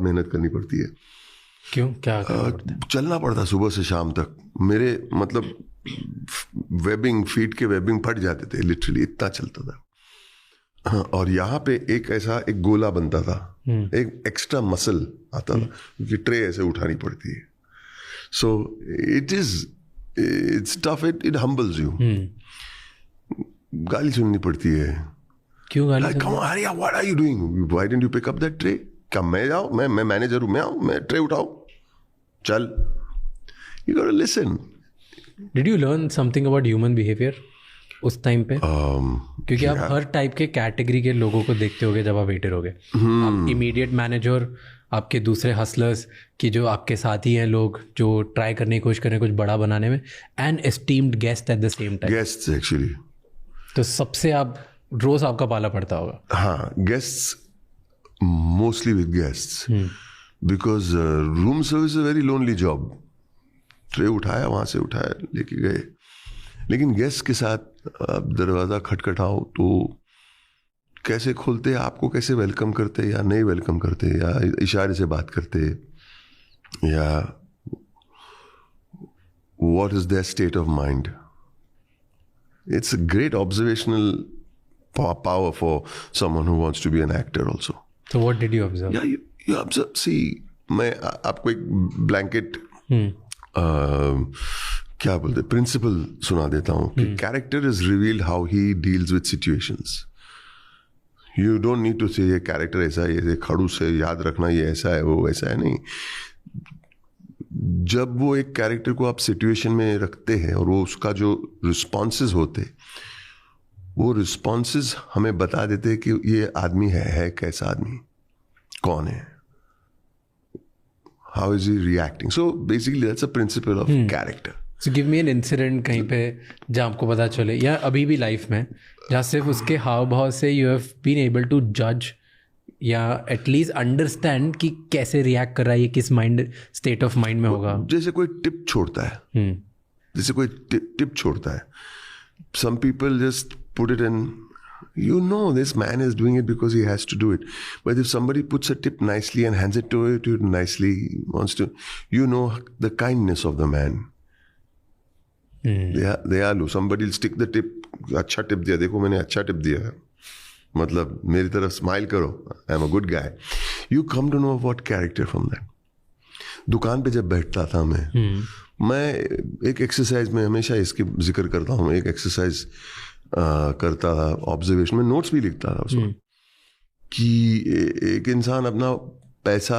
मेहनत करनी पड़ती है। क्यों, क्या करना पड़ता है? चलना पड़ता सुबह से शाम तक। मेरे मतलब वेबिंग, फीट के वेबिंग फट जाते थे लिटरली, इतना चलता था। हाँ, और यहाँ पे एक गोला बनता था, एक एक्स्ट्रा मसल आता था क्योंकि ट्रे ऐसे उठानी पड़ती है। So it's tough, it humbles you. गाली सुननी पड़ती है। क्यों गाली? What are you doing, why didn't you pick up that tray? क्या मैं जाऊँ, मैं मैनेजर हूँ, मैं आऊँ, मैं ट्रे उठाऊँ, चल। You got to listen. Did you learn something about human behaviour उस टाइम पे? क्योंकि आप हर टाइप के कैटेगरी के लोगों को देखते होगे जब आप वेटर होगे। आप इमीडिएट मैनेजर, आपके दूसरे हसलर्स की जो आपके साथी हैं, लोग जो ट्राई करने की कोशिश कर रहे हैं कुछ बड़ा बनाने में, and esteemed guest at the same time. Guests actually, तो सबसे आप रोज आपका पाला पड़ता होगा। हाँ, guests, mostly with guests, because room service is very lonely job. Tray उठाया, वहाँ से उठाया, लेके गए। लेकिन गेस्ट के साथ आप दरवाज़ा खटखटाओ तो कैसे खोलते, आपको कैसे वेलकम करते या नहीं वेलकम करते, या इशारे से बात करते, या what is there state of mind. It's a great observational power for someone who wants to be an actor also. So what did you observe? Yeah, you observe. See, मैं आपको एक ब्लैंकेट क्या बोलते प्रिंसिपल सुना देता हूँ कि character is revealed how he deals with situations. You don't need to say ये कैरेक्टर ऐसा है, ये खड़ूस है, याद रखना ये ऐसा है, वो ऐसा है, नहीं। जब वो एक कैरेक्टर को आप सिचुएशन में रखते हैं और वो उसका जो रिस्पॉन्सेज होते, वो रिस्पॉन्सेज हमें बता देते हैं कि ये आदमी है कैसा आदमी, कौन है, how is he reacting. So basically that's a principle of character. So give me an incident कहीं पे जहाँ आपको पता चले, या अभी भी लाइफ में, जहाँ सिर्फ उसके हाव भाव से you have been able to जज या एटलीस्ट अंडरस्टैंड कि कैसे रिएक्ट कर रहा है, ये किस माइंड स्टेट ऑफ माइंड में होगा। जैसे कोई टिप छोड़ता है, जैसे कोई टिप छोड़ता है, some people just put it in, you know this man is doing it because he has to do it. But if somebody puts a tip nicely and hands it to you nicely, wants to, you know the kindness of the man. They are low. Somebody will stick the tip, अच्छा tip दिया, देखो मैंने अच्छा tip दिया है, मतलब मेरी तरफ स्माइल करो, I am a good guy. You come to know what character from that. दुकान पे जब बैठता था मैं एक एक्सरसाइज में हमेशा इसकी जिक्र करता हूँ, एक एक्सरसाइज करता था, ऑब्जर्वेशन में नोट्स भी लिखता था उसमें, कि एक इंसान अपना पैसा